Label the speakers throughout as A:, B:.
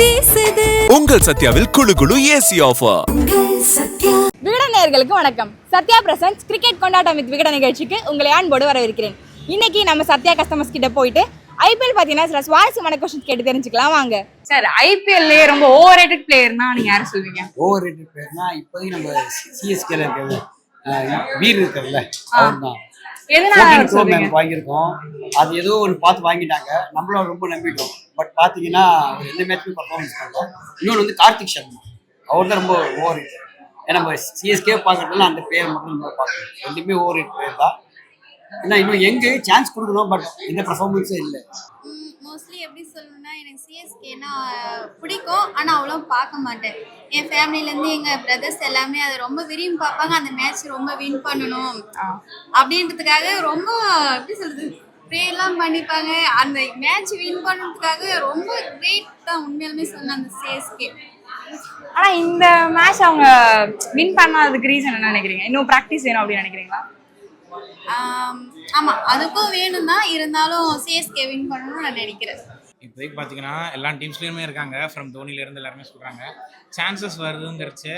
A: வீசுது
B: உங்கள் சத்யாவில் குளு குளு ஏசி ஆஃபர்.
C: விகடன் நேயர்களுக்கு வணக்கம். சத்யா பிரசன்ஸ் கிரிக்கெட் கொண்டாட்டம் வித் விகடன் நிகழ்ச்சிக்கு உங்களை அன்போடு வரவேற்கிறேன். இன்னைக்கு நம்ம சத்யா கஸ்டமர்ஸ் கிட்ட போயிட்டு ஐபிஎல் பார்த்தீங்கன்னா சில சுவாரஸ்யமான கொஸ்டின் கேட்டு தெரிஞ்சுக்கலாம் வாங்க. சார், ஐபிஎல்லே ரொம்ப ஓவர் ரேட்டட் பிளேயர்னா நீங்க யாரை சொல்வீங்க?
D: ஓவர் ரேட்டட் பிளேயர்னா இப்போதைக்கு நம்ம சிஎஸ்கேல இருக்கிறது வீர் இருக்கிறதுல அவர் தான். எதனால வாங்கியிருக்கோம், அது ஏதோ ஒன்று பார்த்து வாங்கிட்டாங்க, நம்மளும் ரொம்ப நம்பிட்டோம். பட் பார்த்தீங்கன்னா அவர் எந்த மேட்சுமே பர்ஃபார்மன்ஸ் பண்ணல. இன்னொன்று வந்து கார்த்திக் சர்மா, அவர் தான் ரொம்ப ஓவர் ரேட். ஏன்னா நம்ம சிஎஸ்கே பார்க்கறதுல அந்த பிளேயர் மட்டும் நம்ம பார்க்கணும், ரெண்டுமே ஓவர் ரேட் பிளேயர் தான். ஏன்னா இன்னும் எங்கே சான்ஸ் கொடுக்கணும், பட் எந்த பர்ஃபார்மன்ஸும் இல்லை.
E: மோஸ்ட்லி எப்படி சொல்லணும்னா, எனக்கு சிஎஸ்கேனா பிடிக்கும், ஆனால் அவ்வளோ பார்க்க மாட்டேன். என் ஃபேமிலியிலேருந்து எங்கள் பிரதர்ஸ் எல்லாமே அதை ரொம்ப விரும்பி பார்ப்பாங்க. அந்த மேட்ச் ரொம்ப வின் பண்ணணும் அப்படின்றதுக்காக ரொம்ப எப்படி சொல்கிறது ப்ரேயர்லாம் பண்ணிப்பாங்க. அந்த மேட்ச் வின் பண்ணுறதுக்காக ரொம்ப கிரேட் தான் உண்மையாலுமே சொன்னேன் அந்த சிஎஸ்கே.
C: ஆனால் இந்த மேட்ச் அவங்க வின் பண்ணாததுக்கு ரீசன் என்ன நினைக்கிறீங்க? இன்னும் ப்ராக்டிஸ் வேணும் அப்படின்னு நினைக்கிறீங்களா?
E: ஆமாம், அதுக்கும் வேணும் தான். இருந்தாலும் சிஎஸ்கே வின் பண்ணணும்னு நான் நினைக்கிறேன்.
F: இப்போதைக்கு பார்த்தீங்கன்னா எல்லா டீம்ஸ்லேயுமே இருக்காங்க, ஃப்ரம் தோனிலேருந்து எல்லாருமே சொல்கிறாங்க சான்சஸ் வருதுங்கிறச்சு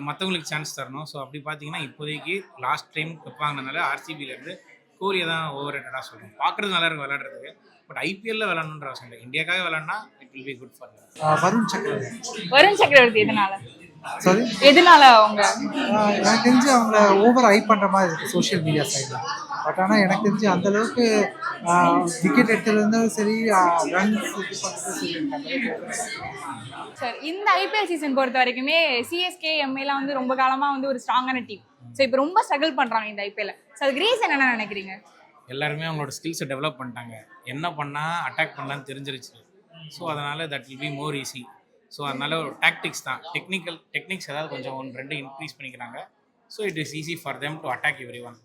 F: மற்றவங்களுக்கு சான்ஸ் தரணும். ஸோ அப்படி பார்த்தீங்கன்னா இப்போதைக்கு லாஸ்ட் டைம் கப் வாங்கினதுனால ஆர்சிபியிலேருந்து கோரியை தான் ஓவர் ரேட்டடாக சொல்லுவோம். பார்க்குறது நல்லா இருக்கும் விளையாடுறதுக்கு, பட் ஐபிஎல்ல விளாடணுன்ற அவசியம் இல்லை. இந்தியாக்காக விளாட்னா it will be good for
G: Varun Chakravarthy.
C: Varun சக்கரவர்த்தி எதனால?
G: சாரி,
C: எதனால அவங்க?
G: எனக்கு தெரிஞ்சு அவங்கள ஓவர் ஹைப் பண்ணுற மாதிரி இருக்குது சோஷியல் மீடியா சைடில். பட் ஆனால் எனக்கு தெரிஞ்சு அந்தளவுக்கு விக்கெட் எடுத்துருந்தாலும் சரி, ரன்ஸ் இது பண்ணுறது சரி.
C: சார், இந்த ஐபிஎல் சீசன் பொறுத்த வரைக்குமே சிஎஸ்கே எம்ஐலாம் வந்து ரொம்ப காலமாக வந்து ஒரு ஸ்ட்ராங்கான டீம். ஸோ இப்போ ரொம்ப ஸ்ட்ரகிள் பண்ணுறாங்க இந்த ஐபிஎல்ல. ஸோ அதுக்கு ரீசன் என்ன நினைக்கிறீங்க?
F: எல்லாருமே அவங்களோட ஸ்கில்ஸை டெவலப் பண்ணிட்டாங்க, என்ன பண்ணால் அட்டாக் பண்ணலான்னு தெரிஞ்சிருச்சு. ஸோ அதனால் that will be more easy. So அதனால ஒரு டாக்டிக்ஸ் தான், டெக்னிக்ஸ் ஏதாவது கொஞ்சம் ஒன்று ரெண்டு இன்க்ரீஸ் பண்ணிக்கிறாங்க. So it is easy for them to attack everyone.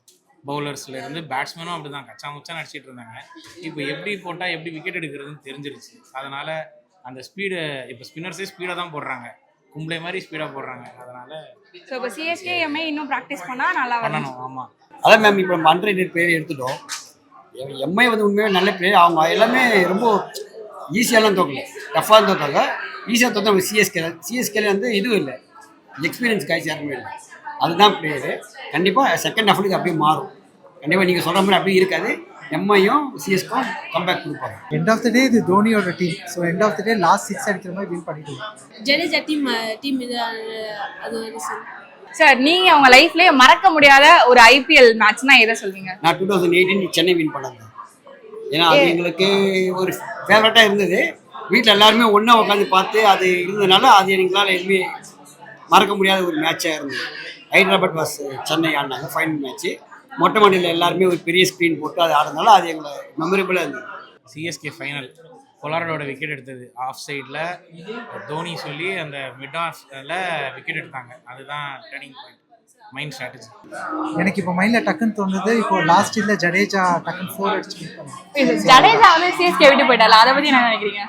F: பவுலர்ஸ்லேருந்து பேட்ஸ்மேனும் அப்படி தான் கச்சா முச்சா நடிச்சிட்டு இருந்தாங்க. இப்போ எப்படி போட்டால் எப்படி விக்கெட் எடுக்கிறதுன்னு தெரிஞ்சிருச்சு. அதனால் அந்த ஸ்பீடு இப்போ ஸ்பின்னர்ஸே ஸ்பீடாக தான் போடுறாங்க, கும்பளை மாதிரி ஸ்பீடாக போடுறாங்க. அதனால்
C: ஸோ இப்போ சிஎஸ்கே எம்ஐ இன்னும் ப்ராக்டிஸ் பண்ணால் நல்லா
F: பண்ணணும். ஆமாம்,
D: அதான் மேம். இப்போ நம்ம அண்டர் ரேட்டட் பிளேயர் எடுத்துட்டோம். எம்ஐ வந்து உண்மையாக நல்ல பிளேயர். அவங்க எல்லாமே ரொம்ப ஈஸியாலாம் தோக்கல, டஃப்பாக தோக்காங்க. ஈஸியாக தோற்ற சிஎஸ்கேல வந்து இதுவும் இல்லை, எக்ஸ்பீரியன்ஸ் காய்ச்சி யாருமே இல்லை. அதுதான் பிளேயரு. கண்டிப்பாக செகண்ட் ஹாஃப்லுக்கு அப்படியே மாறும். கண்டிப்பாக நீங்கள் சொல்கிற மாதிரி அப்படியே இருக்காது. எம்ஐயும் சிஎஸ்கேவும் கம்பேக் கொடுப்பாங்க.
G: எண்ட் ஆஃப் த டே இது தோனியோட team. So end of the day last 6 அடிக்கிற மாதிரி வின் பண்ணிட்டு
E: ஜடேஜா டீம் இது அது
C: சார், நீங்க உங்க லைஃப்லயே மறக்க முடியாத ஒரு ஐபிஎல் மேட்ச்னா எதை சொல்வீங்க?
D: நான் 2018 சென்னை வின் பண்ணது. ஏன்னா அது எங்களுக்கு ஒரு ஃபேவரட்டாக இருந்தது. வீட்டில் எல்லாருமே ஒன்றா உட்காந்து பார்த்து அது இருந்ததுனால அது எங்களால் எதுவுமே மறக்க முடியாத ஒரு மேட்சாக இருந்தது. ஹைதராபாத் வாஸ் சென்னை ஆடினாங்க ஃபைனல் மேட்ச்சு. மொட்டை மாடியில் எல்லாருமே ஒரு பெரிய ஸ்க்ரீன் போட்டு அது ஆடுறதுனால அது எங்களை மெமரபிளாக இருந்தது.
F: சிஎஸ்கே ஃபைனல் பொலாரோட விக்கெட் எடுத்தது ஆஃப் சைடில் தோனி சொல்லி அந்த மிட் ஆஃபில் விக்கெட் எடுத்தாங்க. அதுதான் டர்னிங் பாயிண்ட், மைண்ட் ஸ்ட்ராட்டஜி.
G: எனக்கு இப்போ மைண்டில் டக்குன்னு தோணுது, இப்போ லாஸ்ட் இதில் ஜடேஜா டக்குன்னு 4 அடிச்சு.
C: ஜடேஜா வந்து சிஎஸ்கே விட்டு போயிட்டால, அதை பற்றி என்ன நினைக்கிறீங்க?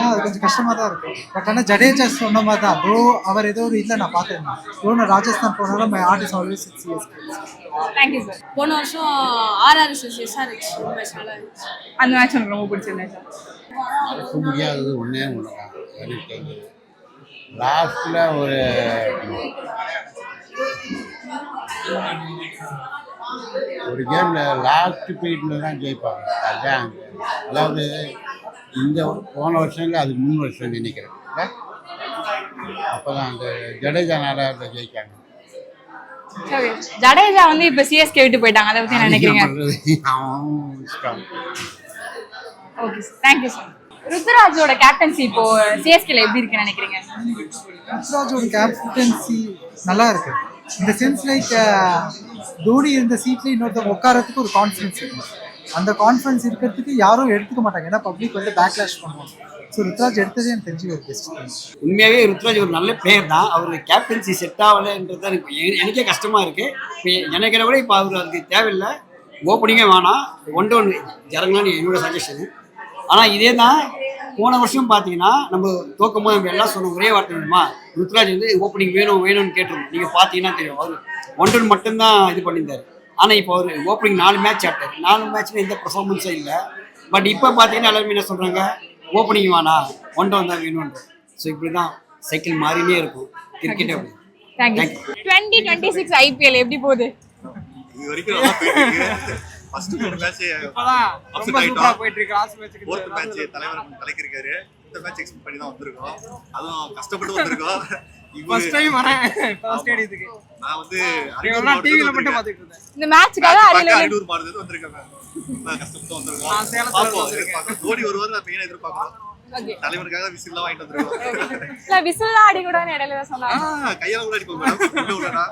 G: அது கொஞ்சம் கஷ்டமாக தான் இருக்கும். பட் ஆனால் ஜடேஜா சொன்ன மாதிரி தான், ப்ரோ அவர் ஏதோ ஒரு இதில் நான் பார்த்துருந்தேன். ப்ரோ நான் ராஜஸ்தான் போனாலும் my art is always CSK.
C: Thank you sir.
E: போன வருஷம் ஆர்ஆர்எஸ் எஸ்ஆர்ஹெச் மேட்ச் நல்லா இருந்துச்சு.
C: அந்த மேட்ச் எனக்கு ரொம்ப பிடிச்சிருந்தேன் சார்.
H: மறக்க முடியாதது ஒன்றே ஒன்று தான். லாஸ்ட்டில் ஒரு கேமில் லாஸ்ட் பீரியடில் தான் ஜெயிப்பாங்க. அதுதான் அதாவது இந்த போன வருஷம் இல்லை, அதுக்கு 3 வருஷம் நினைக்கிறேன். அப்போ தான் அந்த ஜடேஜா நாள ஜெயிக்காங்க.
C: ஜடேஜா வந்து இப்போ சிஎஸ்கே விட்டு போயிட்டாங்க, அதை பற்றி நினைக்கிறீங்க? Okay sir, thank you sir. ருத்ராஜோட கேப்டன்சி இப்போ சிஎஸ்கேல எப்படி இருக்குன்னு நினைக்கிறீங்க?
G: ருத்ராஜோட கேப்டன்சி நல்லா இருக்கு. இந்த சென்ஸ் லைக் தோனி இருந்த சீட்ல இன்னொருத்தவங்க உட்காரத்துக்கு ஒரு கான்ஃபிடன்ஸ் இருக்கும். அந்த கான்ஃபிடன்ஸ் இருக்கிறதுக்கு யாரும் எடுத்துக்க மாட்டாங்க, ஏன்னா பப்ளிக் வந்து பேக்லாஷ் பண்ணுவாங்க. ஸோ ருத்ராஜ் எடுத்ததே எனக்கு தெரிஞ்சு ஒரு பெஸ்ட்.
D: உண்மையாகவே ருத்ராஜ் ஒரு நல்ல பிளேயர் தான். அவருக்கு கேப்டன்சி செட் ஆகலைன்றது தான் எனக்கே கஷ்டமாக இருக்குது. இப்போ நினைக்கிற விட இப்போ அவர் அதுக்கு தேவையில்லை, ஓப்பனிங்கே வேணாம், 1-1 இறங்கலான்னு என்னோட சஜஷனு. ஆனால் இதே தான் போன வருஷம் பார்த்தீங்கன்னா நம்ம தோக்கும் போது நம்ம எல்லாம் சொன்ன ஒரே வார்த்தை வேணுமா, ருத்ராஜ் வந்து ஓப்பனிங் வேணும்னு கேட்டிருந்தோம். நீங்கள் பார்த்தீங்கன்னா தெரியும், அவர் 1-1 மட்டும்தான் இது பண்ணியிருந்தார். ஆனால் இப்போ அவர் ஓப்பனிங் 4 மேட்ச் ஆட்டார். 4 மேட்ச்சில் எந்த பர்ஃபார்மன்ஸும் இல்லை. பட் இப்போ பார்த்தீங்கன்னா எல்லாருமே என்ன சொல்கிறாங்க, ஓப்பனிங் வேணா ஒன் டவுன் தான் வேணும். ஸோ இப்படி தான் சைக்கிள் மாறினே இருக்கும் கிரிக்கெட். அப்படி
C: தேங்க்யூ. 2026 ஐபிஎல் எப்படி போகுது?
A: இது வரைக்கும் நல்லா போயிட்டு இருக்கு. ஃபர்ஸ்ட் மூணு மேட்ச்
G: இப்பதான் ரொம்ப சூப்பரா போயிட்டு இருக்கு. லாஸ்ட்
A: ஃபோர்த் மேட்ச்
G: மேட்ச்
A: தலைவர் கலக்கிருக்காரு. இந்த மேட்ச் எக்ஸ்பெக்ட் பண்ணி தான் வந்திருக்கோம். அதுவும் கஷ்டப்பட்டு வந்திருக்கோம்.
G: ஃபர்ஸ்ட் டைம் வரேன் ஸ்டேடியத்துக்கு.
A: நான் வந்து
G: நான் டிவில மட்டும் பாத்துட்டு இருந்தேன்.
C: இந்த மேட்ச்க்காக
A: அரியலூர் மாறுது வந்திருக்கேன். நான் கஷ்டப்பட்டு வந்திருக்கோம்.
G: நான் சேலத்துல இருந்து
A: வந்திருக்கேன். தோனி வருவாரு நான் மெயினா எதிர்பார்க்கறோம்.
C: ஓகே.
A: தலைவருக்காக விசில்லாம் வாங்கிட்டு வந்திருக்கோம்.
C: இல்ல விசில்லாம் அடி கூடன்னு இடையில சொன்னாங்க.
A: கையால கூட அடிப்போம் மேடம். இன்னும் விடடா.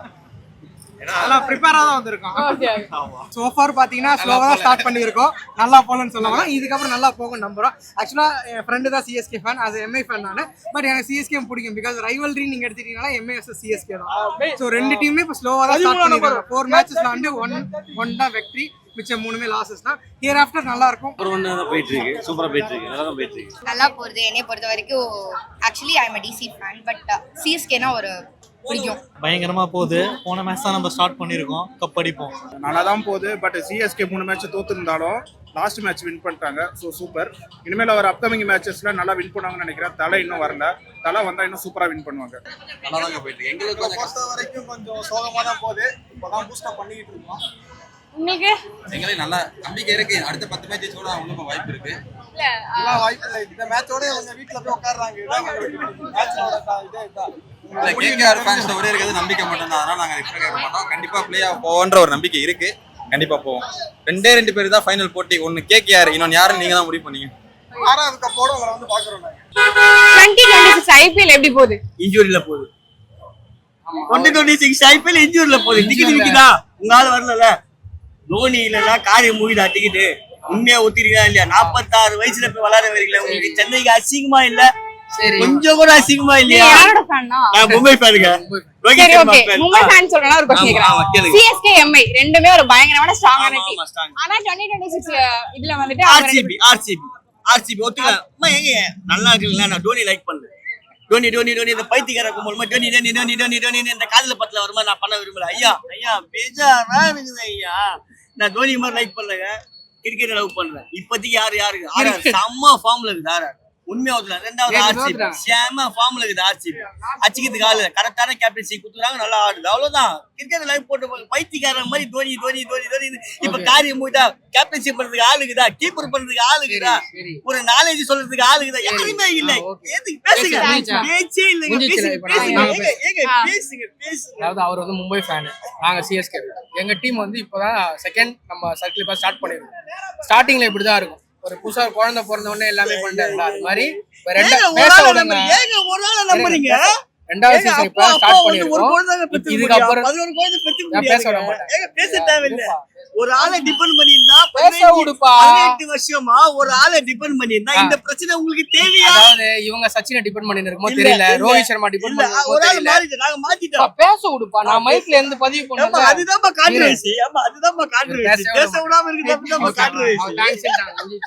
G: அதெல்லாம் ப்ரிப்பேரா தான் வந்திருக்கோம்.
C: ஓகே.
A: ஆமா.
G: சோ ஃபார் பாத்தீங்கன்னா ஸ்லோவா தான் ஸ்டார்ட் பண்ணியிருக்கோம். நல்லா போகலன்னு சொல்லுவாங்க. இதுக்கப்புறம் நல்லா போகும் நம்புறோம். ஆக்சுவலா என் ஃப்ரெண்டு தான் சிஎஸ்கே ஃபேன், அது எம்ஐ ஃபேன் நான். பட் எனக்கு சிஎஸ்கே பிடிக்கும் பிகாஸ் ரைவல்ரி நீங்க எடுத்துட்டீங்கன்னா எம்ஐ வர்சஸ் சிஎஸ்கே தான். ஸோ ரெண்டு டீமுமே இப்போ ஸ்லோவா தான் ஸ்டார்ட் பண்ணிருக்காங்க. 4 மேட்சஸ்ல வந்து ஒன் தான் வெக்டரி, மிச்சம் 3மே லாசஸ் தான். ஹியர் ஆஃப்டர் நல்லா இருக்கும்.
I: போயிட்டு இருக்கு, சூப்பரா போயிட்டு இருக்கு, நல்லா போயிட்டு இருக்கு.
E: நல்லா போகுது. என்னை பொறுத்த வரைக்கும் actually I am DC fan, but சிஎஸ்கேனா ஒரு பிடிக்கும்.
J: பயங்கரமா போகுது. போன மேட்ச் தான் நம்ம ஸ்டார்ட் பண்ணிருக்கோம், கப் அடிப்போம்.
K: நல்லா தான் போகுது. பட் சிஎஸ்கே 3 மேட்ச் தோத்துருந்தாலும் லாஸ்ட் மேட்ச் வின் பண்ணிட்டாங்க. So super. இனிமேல் அவர் அப்கமிங் மேட்சஸ்ல நல்லா வின் பண்ணுவாங்கன்னு நினைக்கிறேன். தலை இன்னும் வரல. தலை வந்தா இன்னும் சூப்பரா வின் பண்ணுவாங்க.
A: நல்லா தாங்க போயிட்டு இருக்கு. எங்களுக்கு
K: பொறுத்த வரைக்கும் கொஞ்சம் சோகமா தான் போகுது. இப்போதான் பூஸ்டப் பண்ணிக்கிட்டு இருக்கோம்.
C: உங்களுக்கு
A: எங்களுக்கு நல்லா நம்பிக்கை இருக்கு. அடுத்த 10 மேட்ச் கூட அவங்களுக்கு வாய்ப்பு இருக்கு.
C: இல்ல
K: எல்லாம் வாய்ப்பு இல்லை. இந்த மேட்சோட அவங்க வீட்டுல போய் உட்காடுறாங்க. மேட்சோட இதே இதுதான்.
A: கேகேஆர் ஃபேன்ஸ்ல ஒரே இருக்கிறது நம்பிக்கை மட்டும் தான். அதனால நாங்க ரிஸ்க் கேட்க மாட்டோம். கண்டிப்பா பிளே ஆஃப் போவோன்ற ஒரு நம்பிக்கை இருக்கு. கண்டிப்பா போவோம். 2 பேர் தான் ஃபைனல் போட்டி. ஒன்னு கேகேஆர், இன்னொன்னு யாருன்னு நீங்க தான் முடிவு பண்ணீங்க.
K: 6வது கப்போட உங்களை வந்து பாக்குறோம்.
C: 2026 ஐபிஎல் எப்படி போகுது?
I: இன்ஜூரியில போகுது. 2026 ஐபிஎல் இன்ஜூரியில போகுது. டிக்கெட் விக்குதா? உங்க ஆள் வரல. தோனி இல்லைன்னா காரியம் மூவிதா டிக்கெட்டு. உண்மையா ஒத்திருக்கா இல்லையா? 46 வயசுல போய் விளையாட வரீங்களா? உங்களுக்கு சென்னைக்கு அசிங்கமா இல்ல? கொஞ்சம் கூட அசிங்கமா இல்லையா?
C: யாரோட ஃபேன்னா?
I: நான் மும்பை ஃபேனுங்க.
C: சரி ஓகே. மும்பை ஃபேன் சொல்றேன்னா ஒரு क्वेश्चन கேக்குறேன். சிஎஸ்கே எம்ஐ ரெண்டுமே ஒரு பயங்கரமான ஸ்ட்ராங்கான டீம். ஆனா 2026 இதுல வந்துட்டு
I: ஆர்சிபி ஒத்துக்கலாம். அம்மா ஏங்க நல்லா இருக்குல்ல? நான் டோனி லைக் பண்ணேன். டோனி இந்த பைத்தியக்கார கும்பலுமா டோனி இந்த காதுல பத்துல வருமா நான் பண்ண விரும்பல. ஐயா பேஜாரா இருக்குது ஐயா. நான் டோனி மாதிரி லைக் பண்ணலங்க. கிரிக்கெட் லவ் பண்ணல. இப்போதைக்கு யாருக்கு செம்ம ஃபார்ம்ல இருக்குது. ஆர்ஆர் உண்மையா ஒத்துக்கலாம். 2வது ஆர்சிபி செம்ம ஃபார்ம்ல இருக்குது. ஆர்சிபி அச்சிக்கிறதுக்கு ஆளு கரெக்டான கேப்டன்சி குடுத்துறாங்க, நல்லா ஆடுது. அவ்வளவுதான். கிரிக்கெட் லைவ் போட்டு பைத்தியக்கார மாதிரி தோனி இப்ப காரியம் போயிட்டா கேப்டன்சி பண்றதுக்கு ஆளுக்குதா, கீப்பர் பண்றதுக்கு ஆளுக்குதா, ஒரு நாலேஜ் சொல்றதுக்கு ஆளுக்குதா, யாருமே இல்ல. பேசுங்க, பேச்சே இல்லைங்க. பேசுங்க.
G: அதாவது அவர் வந்து மும்பை ஃபேன், நாங்க சிஎஸ்கே. எங்க டீம் வந்து இப்போதான் செகண்ட் நம்ம சர்க்கிள் பாஸ் ஸ்டார்ட் பண்ணிருக்கோம். ஸ்டார்டிங்ல இப்படிதான் இருக்கும். ஒரு புதுசா குழந்தை பிறந்த உடனே எல்லாமே பண்ணிட்டாங்க. அது மாதிரி ரெண்டாவது சீசன் இப்ப ஸ்டார்ட் பண்ணிருக்கோம். இதுக்கப்புறம் பேச விட மாட்டேன்.
I: பேச தேவையில்லை. ஒரு ஆளை டிபெண்ட் பண்ணியிருந்தா 18 வருஷமா ஒரு ஆளை டிபெண்ட் பண்ணியிருந்தா இந்த பிரச்சனை உங்களுக்கு தேவையா?
G: அதாவது இவங்க சச்சினை டிபெண்ட் பண்ணி இருக்குமோ தெரியல, ரோஹித் சர்மா டிபெண்ட் பண்ணி
I: ஒரு ஆள் மாறிட்டு நாங்க மாத்திட்டோம்.
G: பேச விடுப்பா. நான் மைக்ல இருந்து பதிவு பண்ணேன்.
I: அதுதான் கான்ட்ரோவர்சி. பேச விடாம இருக்குது. கான்ட்ரோவர்சி.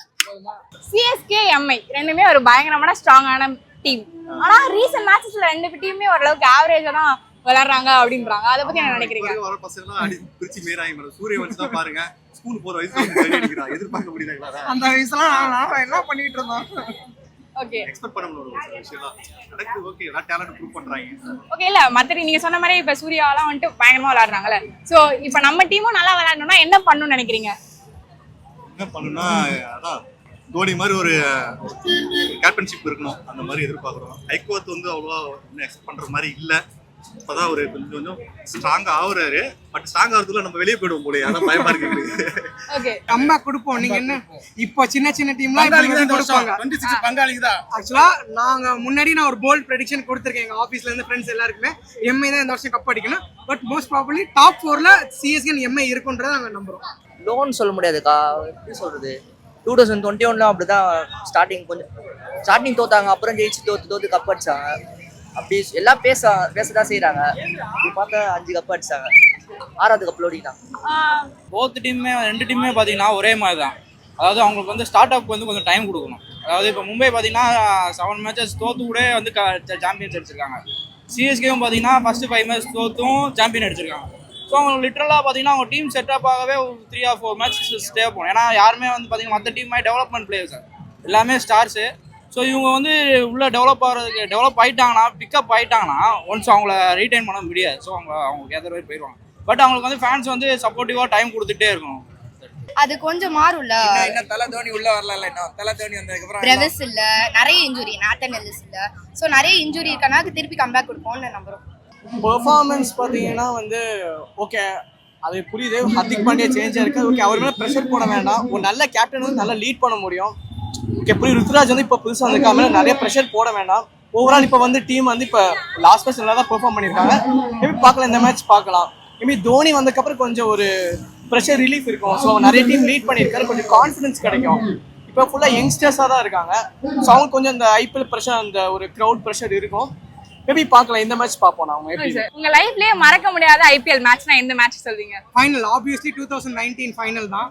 C: சிஎஸ்கே எம்ஐ ரெண்டுமே ஒரு பயங்கரமான ஸ்ட்ராங்கான டீம். ஆனா ரீசன்ட் மேட்சஸ்ல ரெண்டு டீமுமே ஓரளவுக்கு ஆவரேஜா தான் விளையாடுறாங்க அப்படின்றாங்க. அதை பத்தி என்ன நினைக்கிறீங்க?
A: வர பசங்க அடி பிரிச்சு மேராய் மேடம். சூரிய வச்சு தான் பாருங்க. ஸ்கூல் போற வயசுல அடிக்கிறான். எதிர்பார்க்க முடியலங்களா?
G: அந்த வயசுலாம் நாம என்ன பண்ணிட்டு இருந்தோம்?
C: ஓகே.
A: எக்ஸ்பெக்ட் பண்ண முடியல ஒரு விஷயம். நடக்குது. ஓகே, எல்லா டேலண்ட் ப்ரூவ் பண்றாங்க.
C: ஓகே. இல்ல மத்தடி நீங்க சொன்ன மாதிரி இப்ப சூர்யாலாம் வந்துட்டு பயங்கரமா விளையாடுறாங்கல்ல. சோ இப்ப நம்ம டீமும் நல்லா விளையாடணும்னா என்ன பண்ணணும்னு நினைக்கிறீங்க?
A: என்ன பண்ணணும்னா அதான் தோனி மாதிரி ஒரு கேப்டன்ஷிப் இருக்கணும். அந்த மாதிரி எதிர்பார்க்குறோம். ஹைகோர்ட் வந்து அவ்வளோவா இன்னும் எக்ஸ்பெக்ட் பண்ற மாதிரி இல்லை. இப்போதான் ஒரு கொஞ்சம் ஸ்ட்ராங் ஆகுறாரு. பட் ஸ்ட்ராங் ஆகிறதுக்குள்ள நம்ம வெளியே போயிடுவோம் போல. அதான் பயமா இருக்கு.
G: ஓகே, கம்மா கொடுப்போம். நீங்க என்ன இப்போ சின்ன டீம்லாம் கொடுப்பாங்க.
K: 26 பங்காளிங்க தான்.
G: ஆக்சுவலா நாங்க முன்னாடி நான் ஒரு போல்ட் ப்ரெடிக்ஷன் கொடுத்துருக்கேன் எங்க ஆபீஸ்ல இருந்து ஃப்ரெண்ட்ஸ் எல்லாருக்குமே. எம்ஐ தான் இந்த வருஷம் கப் அடிக்கணும். பட் மோஸ்ட் ப்ராபபிலி டாப் 4ல சிஎஸ்கே எம்ஐ இருக்குன்றதை நாங்க நம்புறோம்.
L: லோன் சொல்ல முடியாதுக்கா. எப்படி சொல்றது, 2021 அப்படிதான் ஸ்டார்டிங் தோத்தாங்க. அப்புறம் ஜெயிச்சு தோத்து கப் அடிச்சாங்க. அப்படி எல்லாம் பேசதான் செய்யறாங்க. இப்படி பார்த்தா 5 கப் அடிச்சாங்க. 6வது கப் லோடிங்.
J: போத் டீமுமே 2 டீமுமே பார்த்தீங்கன்னா ஒரே மாதிரி தான். அதாவது அவங்களுக்கு வந்து ஸ்டார்ட் அப் வந்து கொஞ்சம் டைம் கொடுக்கணும். அதாவது இப்போ மும்பை பார்த்தீங்கன்னா 7 மேட்சஸ் தோத்து கூட வந்து சாம்பியன்ஸ் அடிச்சிருக்காங்க. சிஎஸ்கேவும் பார்த்தீங்கன்னா ஃபர்ஸ்ட் 5 மேட்ச் தோத்தும் சாம்பியன் அடிச்சிருக்காங்க. ஸோ அவங்க லிட்டரலாக பார்த்தீங்கன்னா அவங்க டீம் செட்டப் ஆகவே 3 or 4 மேட்சஸ் ஸ்டே போகணும். ஏன்னா யாருமே வந்து பார்த்தீங்கன்னா மற்ற டீம் மாதிரி டெவலப்மெண்ட் பிளேயர்ஸ் எல்லாமே ஸ்டார்ஸு. ஸோ இவங்க வந்து உள்ள டெவலப் ஆகிட்டாங்கன்னா பிக்கப் ஆகிட்டாங்கன்னா ஒன்ஸ் அவங்கள ரீட்டைன் பண்ண முடியாது. ஸோ அவங்க ஏதோ மாதிரி போயிடுவாங்க. பட் அவங்களுக்கு வந்து ஃபேன்ஸ் வந்து சப்போர்ட்டிவாக டைம் கொடுத்துட்டே இருக்கணும்.
C: அது கொஞ்சம் மாறும்ல.
M: இன்னும் தலை தோனி உள்ள வரல, இன்னும் தலை தோனி வந்ததுக்கப்புறம்
C: பிரதர்ஸ் இல்ல, நிறைய இன்ஜுரி, நாத்தன் எல்லிஸ் இல்ல. ஸோ நிறைய இன்ஜுரி இருக்கனால திருப்பி கம்பேக் கொடுப்போம்னு நம்புறோம்.
M: பெர்ஃபார்மன்ஸ் பார்த்தீங்கன்னா வந்து ஓகே, அது புரியுது. ஹர்திக் பாண்டியா சேஞ்ச் ஆயிருக்கு. ஓகே, அவர் மேலே ப்ரெஷர் போட வேண்டாம். ஒரு நல்ல கேப்டன் வந்து நல்லா லீட் பண்ண முடியும். ஓகே, புரியுது. ருத்ராஜ் வந்து இப்போ புதுசாக வந்திருக்காங்க, மேலே நிறைய ப்ரெஷர் போட வேண்டாம். ஓவரால் இப்போ வந்து டீம் வந்து இப்போ லாஸ்ட் மேட்ச் நல்லா தான் பெர்ஃபார்ம் பண்ணியிருக்காங்க. மேபி பார்க்கலாம், இந்த மேட்ச் பார்க்கலாம். மேபி தோனி வந்ததுக்கப்புறம் கொஞ்சம் ஒரு ப்ரெஷர் ரிலீஃப் இருக்கும். ஸோ நிறைய டீம் லீட் பண்ணியிருக்காரு, கொஞ்சம் கான்ஃபிடன்ஸ் கிடைக்கும். இப்போ ஃபுல்லாக யங்ஸ்டர்ஸாக தான் இருக்காங்க. ஸோ அவங்க கொஞ்சம் இந்த ஐபிஎல் ப்ரெஷர், அந்த ஒரு க்ரௌட் ப்ரெஷர் இருக்கும். மேபி பார்க்கலாம், இந்த மேட்ச் பார்ப்போம். நான்
C: உங்க லைஃப்லயே மறக்க முடியாத ஐபிஎல் மேட்ச்னா எந்த மேட்ச் சொல்வீங்க?
M: ஃபைனல் ஆப்வியஸ்லி 2019 ஃபைனல் தான்,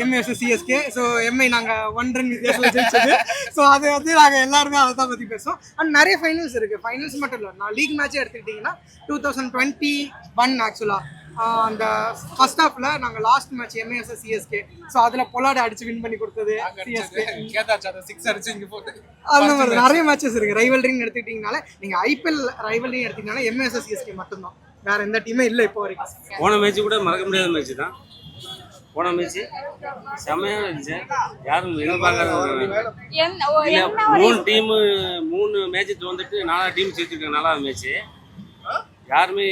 M: Mi vs CSK. So Mi நாங்கள் 1 ரன் வித்தியாசத்தில் ஜெயிச்சது. ஸோ அது வந்து நாங்கள் எல்லாருமே அதை தான் பற்றி பேசுவோம். அண்ட் நிறைய ஃபைனல்ஸ் இருக்குது. ஃபைனல்ஸ் மட்டும் இல்லை, நான் லீக் மேட்சே எடுத்துக்கிட்டிங்கன்னா 2021 ஆக்சுவலாக அந்த ஃபர்ஸ்ட் ஹாஃபில் நாங்கள் last match Mi vs CSK. So அதில் பொலாட் அடிச்சு வின் பண்ணி கொடுத்தது சிஎஸ்கே. அந்த மாதிரி நிறைய மேட்சஸ் இருக்குது. ரைவல்ரின்னு எடுத்துக்கிட்டிங்கனால நீங்கள் ஐபிஎல் ரைவல்ரின்னு எடுத்துக்கிட்டீங்கன்னா எம்ஐ vs சிஎஸ்கே மட்டும்தான், வேற எந்த டீமே இல்லை இப்போ வரைக்கும்.
N: போன மேட்ச் கூட மறக்க முடியாத மேட்ச் தான். போன மேட்ச் செம்மையாக இருந்துச்சு. யாரும் எதிர்பார்க்காத 3 டீம் 3 மேட்ச் வந்துட்டு 4 டீம் சேர்த்துருக்காங்க. 4வது மேட்ச்சு யாருமே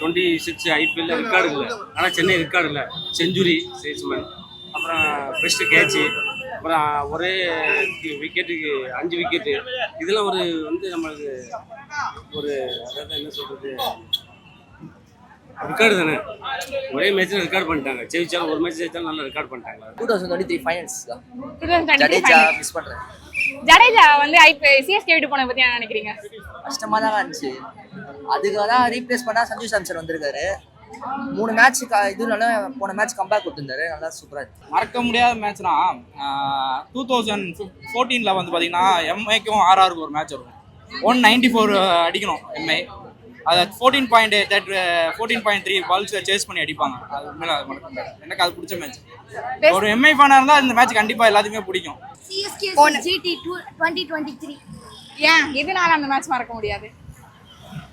N: 26 ஐபிஎல்ல ரெக்கார்டு இல்லை. ஆனால் சென்னை ரெக்கார்டு இல்லை. செஞ்சுரி சேட்ஸ்மேன், அப்புறம் பெஸ்ட் கேட்சு, அப்புறம் ஒரே விக்கெட்டுக்கு 5 விக்கெட்டு. இதெல்லாம் ஒரு வந்து நம்மளுக்கு ஒரு அதாவது என்ன சொல்கிறது, ரெக்கார்டு தானே. ஒரே மேட்ச்சில் ரெக்கார்ட் பண்ணிட்டாங்க. ஜெயிச்சாலும் ஒரு மேட்ச் ஜெயிச்சாலும் நல்லா ரெக்கார்ட் பண்ணிட்டாங்க.
L: 2023 ஃபைனல்ஸ் தான்.
C: 2023
L: ஜடேஜா மிஸ் பண்ணுறேன்.
C: ஜடேஜா வந்து சிஎஸ்கே விட்டு போன பத்தி என்ன நினைக்கிறீங்க?
L: கஷ்டமாக தான் இருந்துச்சு. அதுக்காக தான் ரீப்ளேஸ் பண்ணால் சஞ்சு சாம்சன் வந்திருக்காரு. 3 மேட்ச் இதுனால போன மேட்ச் கம்பேக் கொடுத்துருந்தாரு, நல்லா சூப்பராக இருக்கு.
J: மறக்க முடியாத மேட்ச்னா 2014 வந்து பார்த்தீங்கன்னா எம்ஐக்கும் ஆர்ஆருக்கு ஒரு மேட்ச் வரும். 194 அடிக்கணும் எம்ஐ. அதை 14.3 பால்ஸ் சேஸ் பண்ணி அடிப்பாங்க. அது உண்மையில அது மறக்க முடியாது. எனக்கு அது பிடிச்ச மேட்ச். ஒரு எம்ஐ ஃபேனாக இருந்தால் இந்த மேட்ச் கண்டிப்பாக எல்லாத்துக்குமே பிடிக்கும்.
E: சிஎஸ்கே ஜிடி 2023
C: ஏன் எதனால அந்த மேட்ச் மறக்க முடியாது?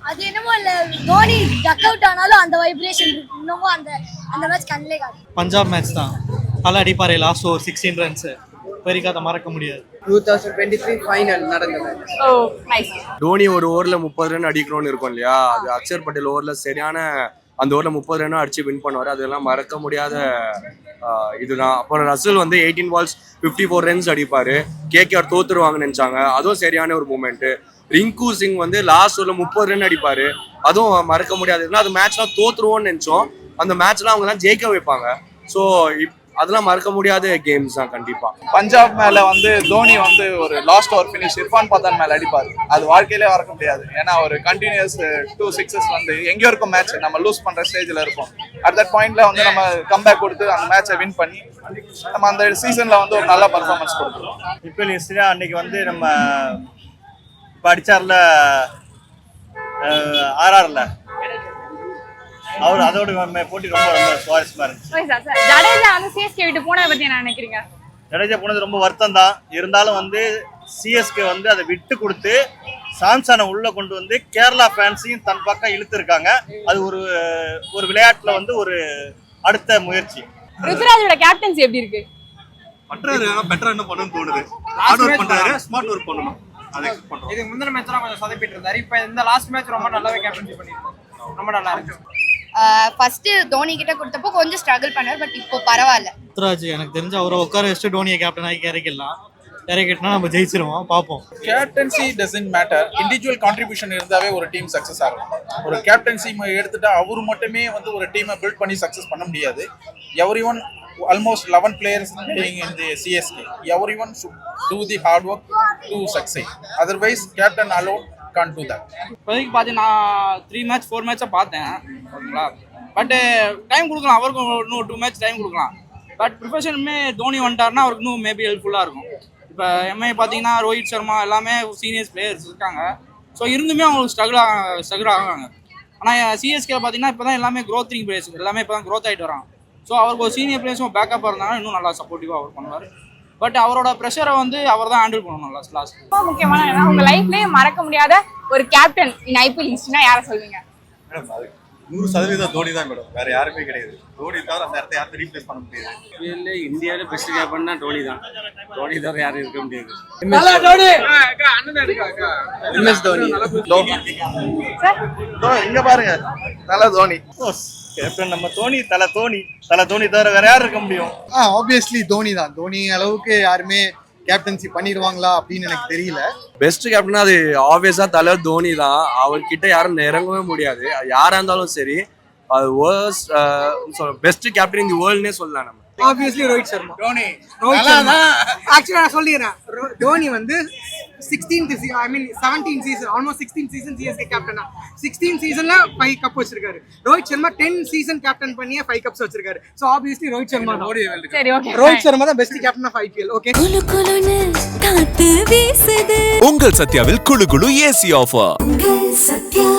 E: அது என்னமோ இல்லை, தோனி டக் அவுட் ஆனாலும் அந்த வைப்ரேஷன் இன்னமும் அந்த மேட்ச் கண்ணிலே காட்டும்.
M: பஞ்சாப் மேட்ச் தான், நல்லா அடிப்பாரு. லாஸ்ட் ஒரு 16 ரன்ஸ் பெரிய அதை மறக்க முடியாது.
L: 2023 ஃபைனல் நடந்தது.
C: ஓ நைஸ்.
O: தோனி ஒரு ஓவரில் 30 ரன் அடிக்கணும்னு இருக்கும் இல்லையா, அது அக்ஷர் பட்டேல் ஓவரில் சரியான அந்த ஓவரில் 30 ரன்னும் அடிச்சு வின் பண்ணுவார். அதெல்லாம் மறக்க முடியாத இதுதான். அப்புறம் ரசல் வந்து 18 balls 54 ரன்ஸ் அடிப்பார். கேகேஆர் தோத்துருவாங்கன்னு நினச்சாங்க, அதுவும் சரியான ஒரு மூமெண்ட்டு. ரிங்கு சிங் வந்து லாஸ்ட் ஓவரில் 30 ரன் அடிப்பார், அதுவும் மறக்க முடியாது. ஏன்னா அது மேட்ச்லாம் தோத்துருவோன்னு நினச்சோம், அந்த மேட்ச்லாம் அவங்கலாம் ஜெயிக்க வைப்பாங்க. ஸோ அதெல்லாம் மறக்க முடியாத கேம்ஸ் தான் கண்டிப்பா.
K: பஞ்சாப் மேல வந்து தோனி வந்து ஒரு last over finish Irfan Pathaan மேல அடிப்பாரு, அது வாழ்க்கையிலே மறக்க முடியாது. ஏன்னா ஒரு கண்டினியூஸ் 2 6s வந்து எங்கேயோ இருக்கும் மேட்ச், நம்ம லூஸ் பண்ற ஸ்டேஜ்ல இருக்கும். அட் தட் பாயிண்ட்ல வந்து நம்ம கம்பேக் கொடுத்து அந்த மேட்சை வின் பண்ணி நம்ம அந்த சீசன்ல வந்து ஒரு நல்ல பர்ஃபார்மன்ஸ் கொடுக்குறோம்.
I: இப்போ ஹிஸ்டரியா அன்னைக்கு வந்து நம்ம இப்போ அடிச்சார்ல ஆர்ஆர்ல அவர் அதோட போட்டி ரொம்ப சுவாரஸ்யமா இருந்துச்சு.
C: ஜடேஜா வந்து சிஎஸ்கே விட்டு போனதை பத்தி என்ன நினைக்கிறீங்க?
I: ஜடேஜா போனது ரொம்ப வருத்தம் தான். இருந்தாலும் வந்து சிஎஸ்கே வந்து அதை விட்டு கொடுத்து சாம்சனை உள்ள கொண்டு வந்து கேரளா ஃபேன்ஸையும் தன் பக்கம் இழுத்துருக்காங்க. அது ஒரு விளையாட்டுல வந்து ஒரு அடுத்த முயற்சி.
C: ருத்ராஜோட கேப்டன்சி எப்படி இருக்கு?
A: பண்றாரு, ஆனா பெட்டரா என்ன பண்ணணும்னு தோணுது. ஹார்ட் ஒர்க் பண்றாரு, ஸ்மார்ட் ஒர்க் பண்ணணும். அதை எக்ஸ்பெக்ட் பண்றோம்.
M: இதுக்கு முந்தின மேட்ச்லாம் கொஞ்சம் சொதப்பிட்டு இருந்தாரு. இப்போ இந்த லாஸ்ட் மேட்ச் ரொம்ப நல்லாவே கேப்டன்சி பண்ணிருக்காரு, ரொம்ப நல்லா இருக்கு.
C: ஃபர்ஸ்ட் தோனி கிட்ட கொடுத்தப்போ கொஞ்சம் ஸ்ட்ரகிள் பண்ணார், பட் இப்போ பரவாயில்ல.
M: ருத்ராஜ் எனக்கு தெரிஞ்ச அவரை உட்கார வச்சுட்டு டோனியை கேப்டன் ஆகி இறக்கிடலாம். இறக்கிட்டா நம்ம ஜெயிச்சிருவோம், பார்ப்போம்.
K: Captaincy doesn't matter, individual contribution இருந்தாவே ஒரு டீம் சக்ஸஸ் ஆகும். ஒரு கேப்டன்சி எடுத்துட்டா அவர் மட்டுமே வந்து ஒரு டீமை பில்ட் பண்ணி சக்ஸஸ் பண்ண முடியாது. Everyone almost 11 players playing in the CSK. Everyone should do the hard work to succeed. Otherwise, captain alone can't do that.
J: இப்போதைக்கு பார்த்தீங்கன்னா 3 மேட்ச் 4 மேட்சாக பார்த்தேன், ஓகேங்களா. பட்டு டைம் கொடுக்கலாம், அவருக்கும் இன்னும் 2 மேட்ச் டைம் கொடுக்கலாம். பட் ப்ரிஃபஷனுமே தோனி வந்துட்டாருன்னா அவருக்கு இன்னும் மேபி ஹெல்ப்ஃபுல்லாக இருக்கும். இப்போ எம்ஐ பார்த்தீங்கன்னா ரோஹித் சர்மா எல்லாமே சீனியர்ஸ் பிளேயர்ஸ் இருக்காங்க. ஸோ இருந்துமே அவங்களுக்கு ஸ்ட்ரகிள் ஆகாங்க. ஆனால் சிஎஸ்கே பார்த்தீங்கன்னா இப்போ தான் எல்லாமே க்ரோத்திங் பிளேயர்ஸ் எல்லாமே இப்போ தான் க்ரோத் ஆகிட்டு வராங்க. ஸோ அவருக்கு ஒரு சீனியர் பிளேயர்ஸும் பேக்கப்பாக இருந்தாங்கன்னா இன்னும் நல்லா சப்போர்ட்டிவாக அவர் பண்ணுவார். பட் அவரோட ப்ரெஷரை வந்து அவர் தான் ஹேண்டில் பண்ணணும் லாஸ்ட்.
C: ரொம்ப முக்கியமான என்னன்னா, உங்க லைஃப்லயே மறக்க முடியாத ஒரு கேப்டன் இன் ஐபிஎல் ஹிஸ்டரினா யாரை சொல்வீங்க?
A: மேடம் அது 100% தோனி தான் மேடம், வேற யாருமே கிடையாது. தோனி தவிர அந்த இடத்த யாரும் ரீப்ளேஸ் பண்ண முடியாது.
N: இந்தியாவில பெஸ்ட் கேப்டன்னா டோனி தான். டோனி தவிர யாரும் இருக்க முடியாது.
A: இங்க பாருங்க, தல தோனி கேப்டன். நம்ம தோனி தல தோனி தவிர வேற யார் இருக்க முடியும்?
G: ஆப்வியஸ்லி தோனி தான். தோனி அளவுக்கு யாருமே கேப்டன்சி பண்ணிடுவாங்களா அப்படின்னு எனக்கு தெரியல.
O: பெஸ்ட் கேப்டனா அது ஆப்வியஸா தலைவர் தோனி தான். அவர்கிட்ட யாரும் நெருங்கவே முடியாது. அது யாரா இருந்தாலும் சரி. அது பெஸ்ட் கேப்டன் இந்த வேர்ல்ட்னே சொல்லலாம் நம்ம.
G: ஆப்வியஸ்லி ரோஹித் சர்மா. ஆக்சுவலா நான் சொல்லிடுறேன், தோனி வந்து 17 சீசன், ஆல்மோஸ்ட் 16 சீசன் சிஎஸ்கே கேப்டனா. 16 சீசன்ல 5 கப் வச்சிருக்காரு. ரோஹித் சர்மா 10 சீசன் கேப்டன் பண்ணியே 5 கப்ஸ் வச்சிருக்காரு. சோ ஆப்வியஸ்லி ரோஹித் சர்மா தான்.
C: சரி, ஓகே.
G: ரோஹித் சர்மா தான் best captain of IPL. Okay.
B: உங்கள் சத்யாவில் குளு குளு ஏசி ஆஃபர்.
E: சத்யா.